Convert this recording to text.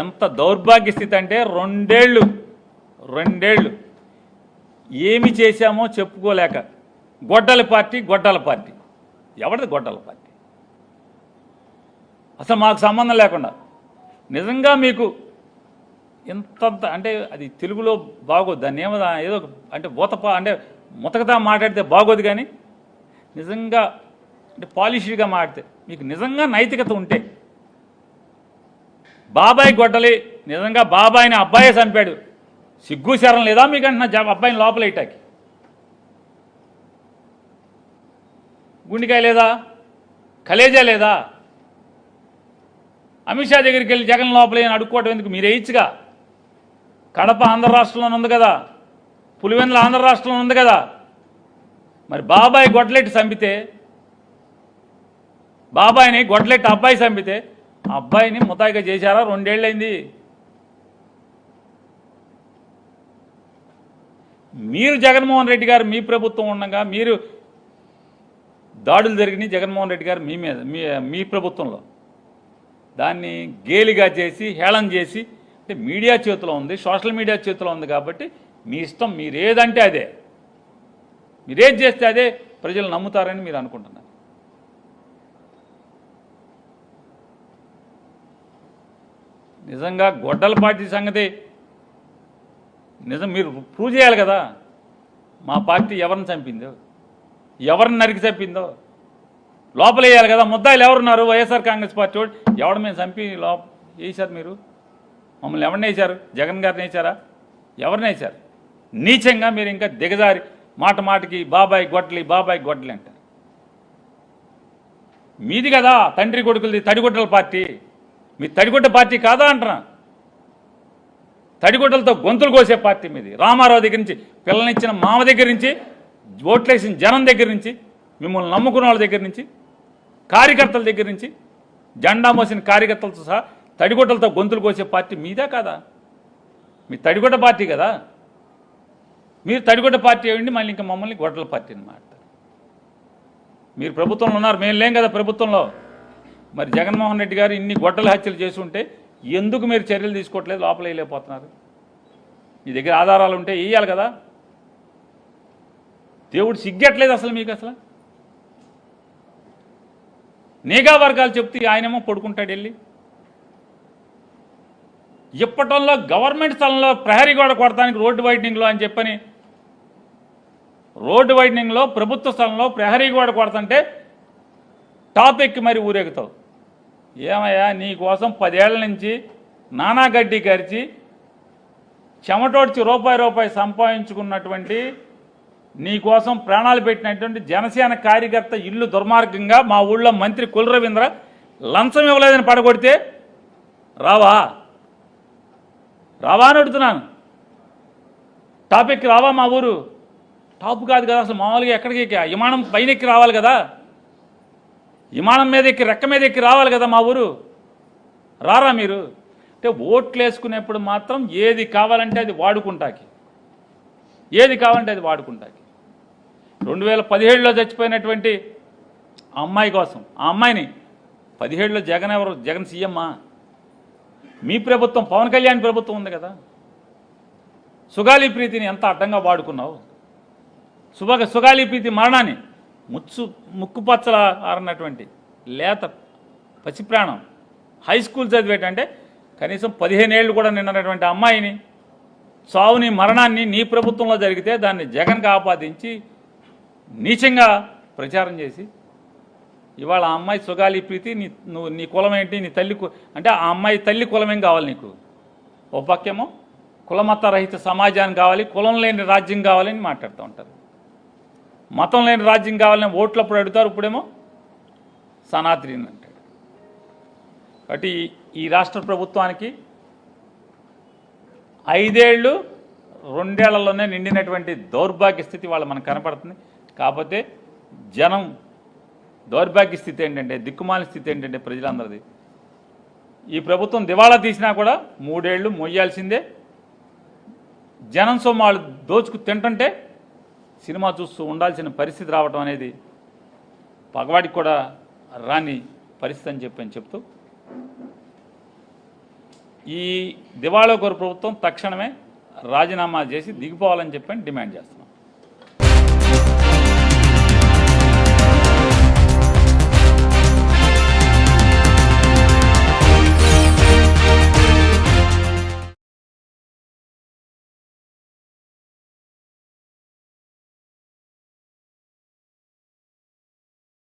ఎంత దౌర్భాగ్య స్థితి అంటే రెండేళ్ళు ఏమి చేశామో చెప్పుకోలేక గొడ్డల పార్టీ ఎవరిది గొడ్డల పార్టీ? అసలు మాకు సంబంధం లేకుండా నిజంగా మీకు ఎంత అంటే అది తెలుగులో బాగోదు, దాన్ని ఏదో అంటే అంటే ముతకతా మాట్లాడితే బాగోదు, కానీ నిజంగా అంటే పాలిష్డ్గా మాట్లాడితే మీకు నిజంగా నైతికత ఉంటే బాబాయ్ గొడ్డలి నిజంగా బాబాయిని అబ్బాయే చంపాడు, సిగ్గు శరం లేదా మీకు అంటున్నా అబ్బాయిని లోపల ఇట్టాకి? గుండెకాయ లేదా? కలేజా లేదా? అమిత్ షా దగ్గరికి వెళ్ళి జగన్ లోపలే అడుక్కోవడం ఎందుకు? మీరు వేయచ్చుగా. కడప ఆంధ్ర రాష్ట్రంలోనే ఉంది కదా, పులివెందుల ఆంధ్ర రాష్ట్రంలో ఉంది కదా. మరి బాబాయ్ గొడ్లెట్టి చంపితే, బాబాయిని గొడ్లెట్టి అబ్బాయి చంపితే అబ్బాయిని ముతాయిగా చేశారా? 2 ఏళ్ళైంది. మీరు జగన్మోహన్ రెడ్డి గారు మీ ప్రభుత్వం ఉండగా మీరు దాడులు జరిగినాయి జగన్మోహన్ రెడ్డి గారు మీ మీద మీ ప్రభుత్వంలో. దాన్ని గేలిగా చేసి హేళన చేసి అంటే మీడియా చేతిలో ఉంది, సోషల్ మీడియా చేతిలో ఉంది కాబట్టి మీ ఇష్టం, మీరేదంటే అదే, మీరేది చేస్తే అదే ప్రజలు నమ్ముతారని మీరు అనుకుంటున్నారు. నిజంగా గొడ్డల పార్టీ సంగతి నిజం మీరు ప్రూవ్ చేయాలి కదా. మా పార్టీ ఎవరిని చంపిందో, ఎవరిని నరికి చంపిందో లోపలేయాలి కదా. ముద్దాయిలు ఎవరున్నారు? వైఎస్ఆర్ కాంగ్రెస్ పార్టీ వాడు. ఎవడు మేము చంపి వేసారు? మీరు మమ్మల్ని ఎవరిని వేశారు? జగన్ గారిని వేశారా? ఎవరిని వేశారు? నీచంగా మీరు ఇంకా దిగజారి మాటకి బాబాయ్ గొడ్డలి అంటారు. మీది కదా తండ్రి కొడుకులది తడిగొడ్డల పార్టీ. మీ తడిగొడ్డ పార్టీ కాదా అంటున్నా? తడిగొడ్డలతో గొంతులు కోసే పార్టీ మీది. రామారావు దగ్గర నుంచి, పిల్లనిచ్చిన మామ దగ్గర నుంచి, ఓట్లేసిన జనం దగ్గర నుంచి, మిమ్మల్ని నమ్ముకున్న వాళ్ళ దగ్గర నుంచి, కార్యకర్తల దగ్గర నుంచి, జెండా మోసిన కార్యకర్తలతో సహా తడిగొడ్డలతో గొంతులు కోసే పార్టీ మీదే కాదా? మీ తడిగొడ్డ పార్టీ కదా. మీరు తడిగొడ్డ పార్టీ అయ్యండి, మళ్ళీ ఇంకా మమ్మల్ని గొడ్డల పార్టీ అని మాట్లాడతారు. మీరు ప్రభుత్వంలో ఉన్నారు, మేము లేం కదా ప్రభుత్వంలో. మరి జగన్మోహన్ రెడ్డి గారు ఇన్ని గొడ్డల హత్యలు చేసి ఉంటే ఎందుకు మీరు చర్యలు తీసుకోవట్లేదు? లోపల వేయలేకపోతున్నారు. మీ దగ్గర ఆధారాలు ఉంటే వేయాలి కదా. దేవుడు సిగ్గట్లేదు అసలు మీకు. అసలు నిఘా వర్గాలు చెప్తే ఆయనేమో పడుకుంటాడు వెళ్ళి. ఇప్పటంలో గవర్నమెంట్ స్థలంలో ప్రహరీ గోడ కొడతానికి రోడ్డు వైడనింగ్లో అని చెప్పని, రోడ్డు వైడనింగ్లో ప్రభుత్వ స్థలంలో ప్రహరీ గోడ కొడతంటే టాప్ ఎక్కి మరి ఊరేగుతావు. ఏమయ్యా, నీ కోసం 10 ఏళ్ల నుంచి నానా గడ్డి కరిచి చెమటోడ్చి రూపాయి సంపాదించుకున్నటువంటి, నీ కోసం ప్రాణాలు పెట్టినటువంటి జనసేన కార్యకర్త ఇల్లు దుర్మార్గంగా మా ఊళ్ళో మంత్రి కుల రవీంద్ర లంచం ఇవ్వలేదని పడగొడితే రావా అని అడుగుతున్నాను. టాప్ ఎక్కి రావా? మా ఊరు టాప్ కాదు కదా అసలు. మామూలుగా ఎక్కడికి విమానం పైన ఎక్కి రావాలి కదా, విమానం మీద ఎక్కి రెక్క మీద ఎక్కి రావాలి కదా మా ఊరు. రారా మీరు? అంటే ఓట్లు వేసుకునేప్పుడు మాత్రం ఏది కావాలంటే అది వాడుకుంటాకి, 2017లో చచ్చిపోయినటువంటి అమ్మాయి కోసం, ఆ అమ్మాయిని 17లో జగన్ సీఎమ్మా? మీ ప్రభుత్వం, పవన్ కళ్యాణ్ ప్రభుత్వం ఉంది కదా. సుగాలి ప్రీతిని ఎంత అడ్డంగా వాడుకున్నావు. సుగాలి ప్రీతి మరణాన్ని ముక్కుపచ్చల ఆరన్నటువంటి లేత పసిప్రాణం హై స్కూల్ చదివేటంటే కనీసం 15 ఏళ్ళు కూడా నిన్నటువంటి అమ్మాయిని చావుని మరణాన్ని నీ ప్రభుత్వంలో జరిగితే దాన్ని జగన్కి ఆపాదించి నీచంగా ప్రచారం చేసి ఇవాళ ఆ అమ్మాయి సుగాలి ప్రీతి నీ కులం ఏంటి, నీ తల్లి అంటే ఆ అమ్మాయి తల్లి కులమేం కావాలి నీకు? ఓ పక్కేమో కులమత రహిత సమాజాన్ని కావాలి, కులం లేని రాజ్యం కావాలని మాట్లాడుతూ ఉంటారు. మతం లేని రాజ్యం కావాలని ఓట్లప్పుడు అడుగుతారు, ఇప్పుడేమో సనాతని అంటాడు. కాబట్టి ఈ రాష్ట్ర ప్రభుత్వానికి 5 ఏళ్ళు 2 ఏళ్లలోనే నిండినటువంటి దౌర్భాగ్య స్థితి వాళ్ళ మనకు కనపడుతుంది. కాకపోతే జనం దౌర్భాగ్య స్థితి ఏంటంటే, దిక్కుమాలిన స్థితి ఏంటంటే ప్రజలందరిది, ఈ ప్రభుత్వం దివాళా తీసినా కూడా 3 ఏళ్ళు మొయ్యాల్సిందే. జనం సొమ్ము వాళ్ళు దోచుకు తింటుంటే సినిమా చూస్తూ ఉండాల్సిన పరిస్థితి రావడం అనేది పగవాడికి కూడా రాని పరిస్థితి అని చెప్తూ ఈ దివాళా కోరు ప్రభుత్వం తక్షణమే రాజీనామా చేసి దిగిపోవాలని చెప్పని డిమాండ్ చేస్తున్నాం.